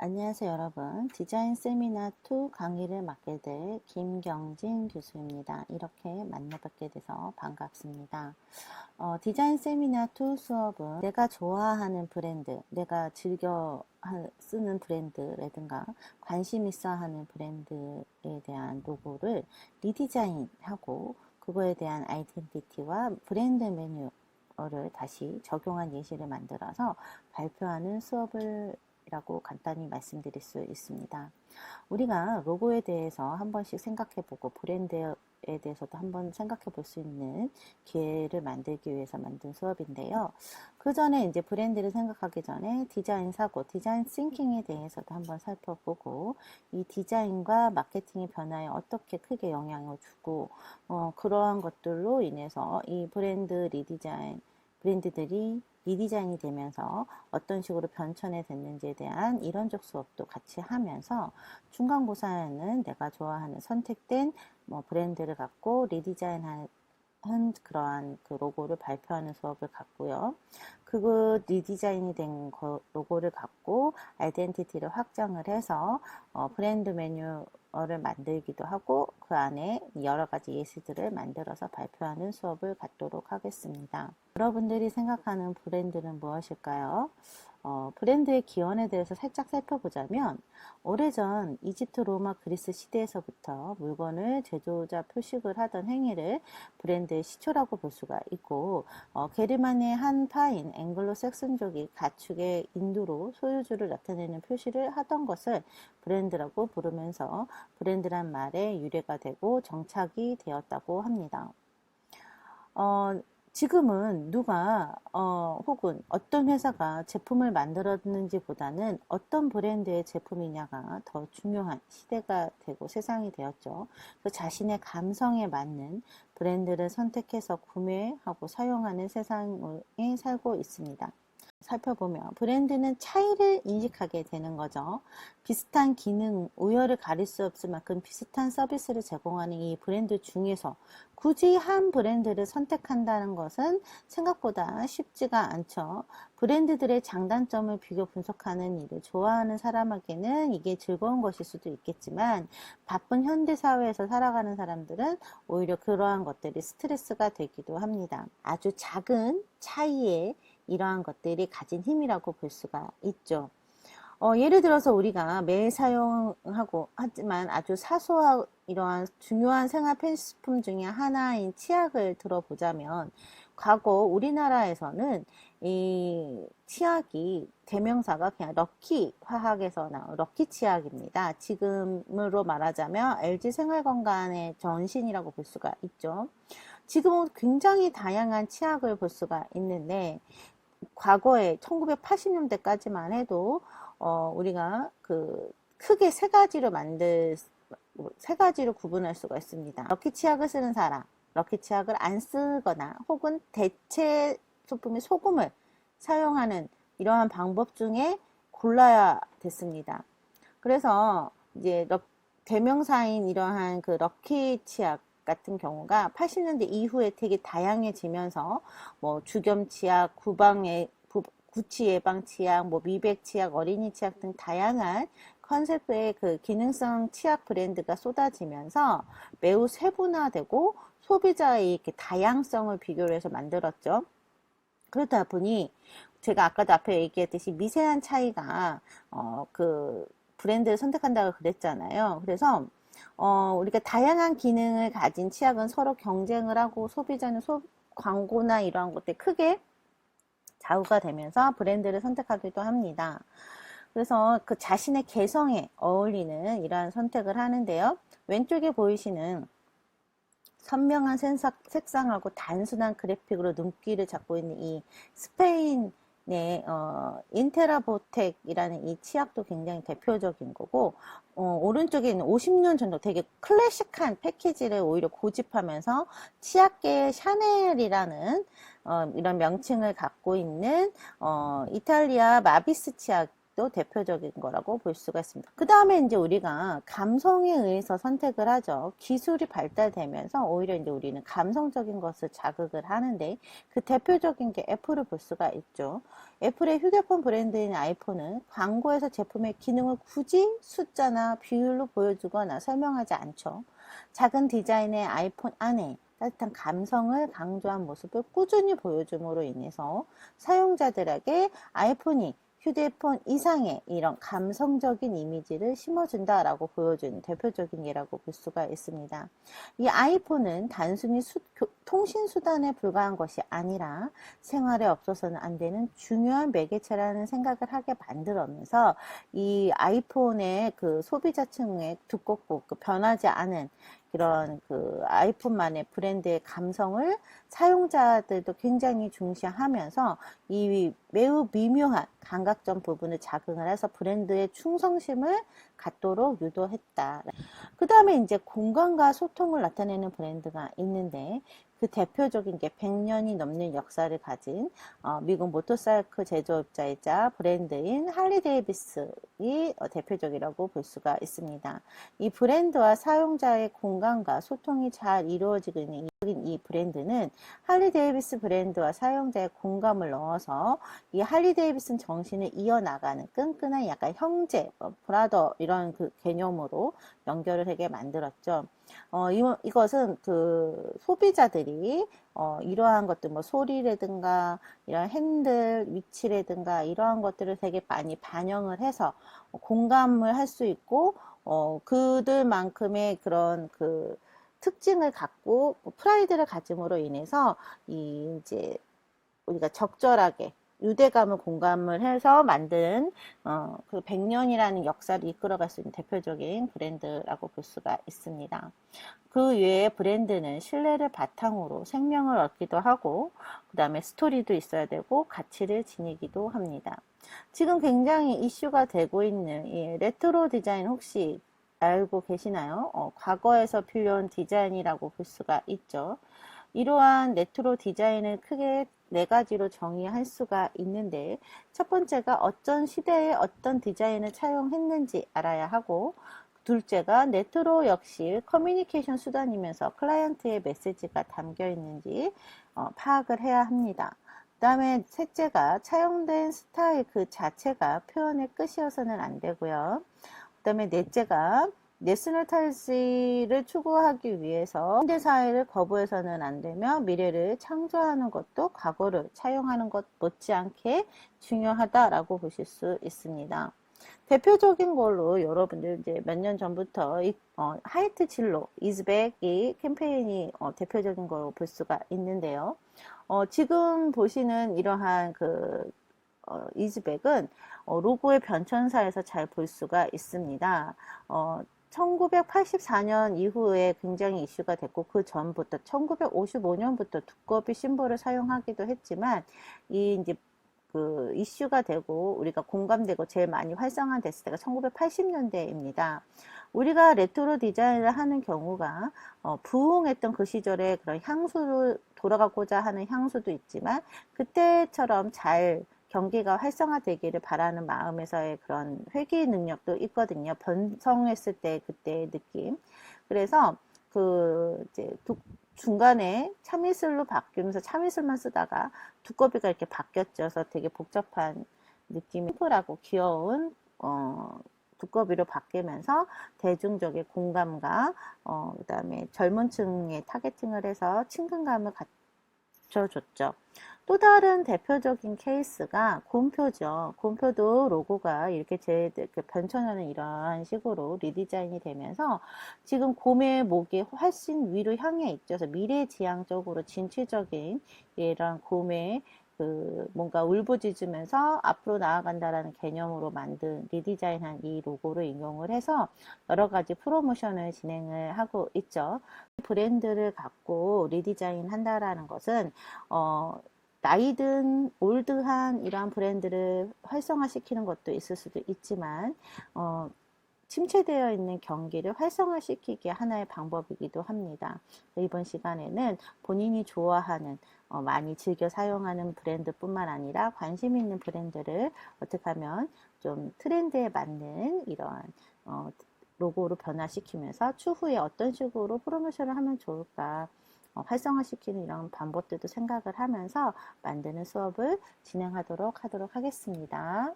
안녕하세요 여러분. 디자인 세미나 2 강의를 맡게 될 김경진 교수입니다. 이렇게 만나뵙게 돼서 반갑습니다. 디자인 세미나 2 수업은 내가 좋아하는 브랜드, 내가 즐겨 쓰는 브랜드라든가 관심 있어 하는 브랜드에 대한 로고를 리디자인하고 그거에 대한 아이덴티티와 브랜드 매뉴얼을 다시 적용한 예시를 만들어서 발표하는 수업을 라고 간단히 말씀드릴 수 있습니다. 우리가 로고에 대해서 한 번씩 생각해보고 브랜드에 대해서도 한번 생각해 볼 수 있는 기회를 만들기 위해서 만든 수업인데요. 그 전에 이제 브랜드를 생각하기 전에 디자인 사고, 디자인 싱킹에 대해서도 한번 살펴보고 이 디자인과 마케팅의 변화에 어떻게 크게 영향을 주고 그러한 것들로 인해서 이 브랜드들이 리디자인이 되면서 어떤 식으로 변천이 됐는지에 대한 이론적 수업도 같이 하면서 중간고사에는 내가 좋아하는 선택된 브랜드를 갖고 리디자인한 그러한 그 로고를 발표하는 수업을 갖고요. 그 리디자인이 된 로고를 갖고 아이덴티티를 확장을 해서 브랜드 매뉴얼을 만들기도 하고 그 안에 여러 가지 예시들을 만들어서 발표하는 수업을 갖도록 하겠습니다. 여러분들이 생각하는 브랜드는 무엇일까요? 브랜드의 기원에 대해서 살짝 살펴보자면 오래전 이집트, 로마, 그리스 시대에서부터 물건을 제조자 표식을 하던 행위를 브랜드의 시초라고 볼 수가 있고 게르만의 한 파인 앵글로색슨족이 가축의 인두로 소유주를 나타내는 표시를 하던 것을 브랜드라고 부르면서 브랜드란 말의 유래가 되고 정착이 되었다고 합니다. 지금은 누가 혹은 어떤 회사가 제품을 만들었는지 보다는 어떤 브랜드의 제품이냐가 더 중요한 시대가 되고 세상이 되었죠. 그래서 자신의 감성에 맞는 브랜드를 선택해서 구매하고 사용하는 세상에 살고 있습니다. 살펴보면 브랜드는 차이를 인식하게 되는 거죠. 비슷한 기능, 우열을 가릴 수 없을 만큼 비슷한 서비스를 제공하는 이 브랜드 중에서 굳이 한 브랜드를 선택한다는 것은 생각보다 쉽지가 않죠. 브랜드들의 장단점을 비교 분석하는 일을 좋아하는 사람에게는 이게 즐거운 것일 수도 있겠지만 바쁜 현대사회에서 살아가는 사람들은 오히려 그러한 것들이 스트레스가 되기도 합니다. 아주 작은 차이에 이러한 것들이 가진 힘이라고 볼 수가 있죠. 예를 들어서 우리가 매일 사용하고 하지만 아주 사소한 이러한 중요한 생활 필수품 중에 하나인 치약을 들어보자면 과거 우리나라에서는 이 치약이 대명사가 그냥 럭키 화학에서 나온 럭키 치약입니다. 지금으로 말하자면 LG 생활건강의 전신이라고 볼 수가 있죠. 지금은 굉장히 다양한 치약을 볼 수가 있는데 과거에 1980년대까지만 해도 우리가 크게 세 가지로 구분할 수가 있습니다. 럭키 치약을 쓰는 사람, 럭키 치약을 안 쓰거나 혹은 대체 소품의 소금을 사용하는 이러한 방법 중에 골라야 됐습니다. 그래서 이제 대명사인 이러한 그 럭키 치약 같은 경우가 80년대 이후에 되게 다양해지면서 주겸 치약, 구취 예방 치약, 미백 치약, 어린이 치약 등 다양한 컨셉의 그 기능성 치약 브랜드가 쏟아지면서 매우 세분화되고 소비자의 이렇게 다양성을 비교를 해서 만들었죠. 그러다 보니 제가 아까도 앞에 얘기했듯이 미세한 차이가 그 브랜드를 선택한다고 그랬잖아요. 그래서 우리가 다양한 기능을 가진 치약은 서로 경쟁을 하고 소비자는 광고나 이러한 것들 크게 좌우가 되면서 브랜드를 선택하기도 합니다. 그래서 그 자신의 개성에 어울리는 이러한 선택을 하는데요. 왼쪽에 보이시는 선명한 색상하고 단순한 그래픽으로 눈길을 잡고 있는 이 스페인의 인테라보텍이라는 이 치약도 굉장히 대표적인 거고 오른쪽에 있는 50년 전도 되게 클래식한 패키지를 오히려 고집하면서 치약계의 샤넬이라는 이런 명칭을 갖고 있는 이탈리아 마비스 치약 또 대표적인 거라고 볼 수가 있습니다. 그 다음에 이제 우리가 감성에 의해서 선택을 하죠. 기술이 발달되면서 오히려 이제 우리는 감성적인 것을 자극을 하는데 그 대표적인 게 애플을 볼 수가 있죠. 애플의 휴대폰 브랜드인 아이폰은 광고에서 제품의 기능을 굳이 숫자나 비율로 보여주거나 설명하지 않죠. 작은 디자인의 아이폰 안에 따뜻한 감성을 강조한 모습을 꾸준히 보여줌으로 인해서 사용자들에게 아이폰이 휴대폰 이상의 이런 감성적인 이미지를 심어준다라고 보여준 대표적인 예라고 볼 수가 있습니다. 이 아이폰은 단순히 통신수단에 불과한 것이 아니라 생활에 없어서는 안 되는 중요한 매개체라는 생각을 하게 만들면서 이 아이폰의 그 소비자층의 두껍고 그 변하지 않은 이런 그 아이폰만의 브랜드의 감성을 사용자들도 굉장히 중시하면서 이 매우 미묘한 감각적 부분을 자극을 해서 브랜드의 충성심을 갖도록 유도했다. 그 다음에 이제 공간과 소통을 나타내는 브랜드가 있는데 그 대표적인 게 100년이 넘는 역사를 가진 미국 모터사이클 제조업자이자 브랜드인 할리 데이비슨이 대표적이라고 볼 수가 있습니다. 이 브랜드와 사용자의 공간과 소통이 잘 이루어지고 있는 이 브랜드는 할리 데이비슨 브랜드와 사용자의 공감을 넣어서 이 할리 데이비슨 정신을 이어나가는 끈끈한 약간 형제, 브라더 이런 그 개념으로 연결을 하게 만들었죠. 이것은 그 소비자들이 이러한 것들 뭐 소리라든가 이런 핸들 위치라든가 이러한 것들을 되게 많이 반영을 해서 공감을 할 수 있고 그들만큼의 그런 그 특징을 갖고 프라이드를 가짐으로 인해서 이제 우리가 적절하게 유대감을 공감을 해서 만든 그 100년이라는 역사를 이끌어갈 수 있는 대표적인 브랜드라고 볼 수가 있습니다. 그 외에 브랜드는 신뢰를 바탕으로 생명을 얻기도 하고 그 다음에 스토리도 있어야 되고 가치를 지니기도 합니다. 지금 굉장히 이슈가 되고 있는 이 레트로 디자인 혹시 알고 계시나요? 과거에서 필요한 디자인이라고 볼 수가 있죠. 이러한 레트로 디자인을 크게 네 가지로 정의할 수가 있는데 첫 번째가 어떤 시대에 어떤 디자인을 차용했는지 알아야 하고 둘째가 레트로 역시 커뮤니케이션 수단이면서 클라이언트의 메시지가 담겨 있는지 파악을 해야 합니다. 그 다음에 셋째가 차용된 스타일 그 자체가 표현의 끝이어서는 안 되고요. 그 다음에 넷째가 내셔널탈지를 추구하기 위해서 현대사회를 거부해서는 안 되며 미래를 창조하는 것도 과거를 차용하는 것 못지않게 중요하다라고 보실 수 있습니다. 대표적인 걸로 여러분들 이제 몇 년 전부터 하이트 진로 이즈백 이 캠페인이 대표적인 걸로 볼 수가 있는데요. 지금 보시는 이러한 그 이즈백은 로고의 변천사에서 잘 볼 수가 있습니다. 1984년 이후에 굉장히 이슈가 됐고 그 전부터 1955년부터 두꺼비 심볼을 사용하기도 했지만 이 이제 그 이슈가 되고 우리가 공감되고 제일 많이 활성화됐을 때가 1980년대입니다. 우리가 레트로 디자인을 하는 경우가 부흥했던 그 시절에 그런 향수로 돌아가고자 하는 향수도 있지만 그때처럼 잘 경기가 활성화되기를 바라는 마음에서의 그런 회귀 능력도 있거든요. 번성했을 때 그때의 느낌. 그래서 그 이제 중간에 참이슬로 바뀌면서 참이슬만 쓰다가 두꺼비가 이렇게 바뀌었죠. 그래서 되게 복잡한 느낌이 심플하고 귀여운 두꺼비로 바뀌면서 대중적인 공감과 그 다음에 젊은 층에 타겟팅을 해서 친근감을 갖춰줬죠. 또 다른 대표적인 케이스가 곰표죠. 곰표도 로고가 이렇게 변천하는 이런 식으로 리디자인이 되면서 지금 곰의 목이 훨씬 위로 향해 있죠. 그래서 미래지향적으로 진취적인 이런 곰의 그 뭔가 울부짖으면서 앞으로 나아간다라는 개념으로 만든 리디자인한 이 로고를 인용을 해서 여러 가지 프로모션을 진행을 하고 있죠. 브랜드를 갖고 리디자인 한다라는 것은 나이든 올드한 이러한 브랜드를 활성화시키는 것도 있을 수도 있지만 침체되어 있는 경기를 활성화시키기의 하나의 방법이기도 합니다. 이번 시간에는 본인이 좋아하는 많이 즐겨 사용하는 브랜드뿐만 아니라 관심 있는 브랜드를 어떻게 하면 좀 트렌드에 맞는 이러한 로고로 변화시키면서 추후에 어떤 식으로 프로모션을 하면 좋을까 활성화시키는 이런 방법들도 생각을 하면서 만드는 수업을 진행하도록 하겠습니다.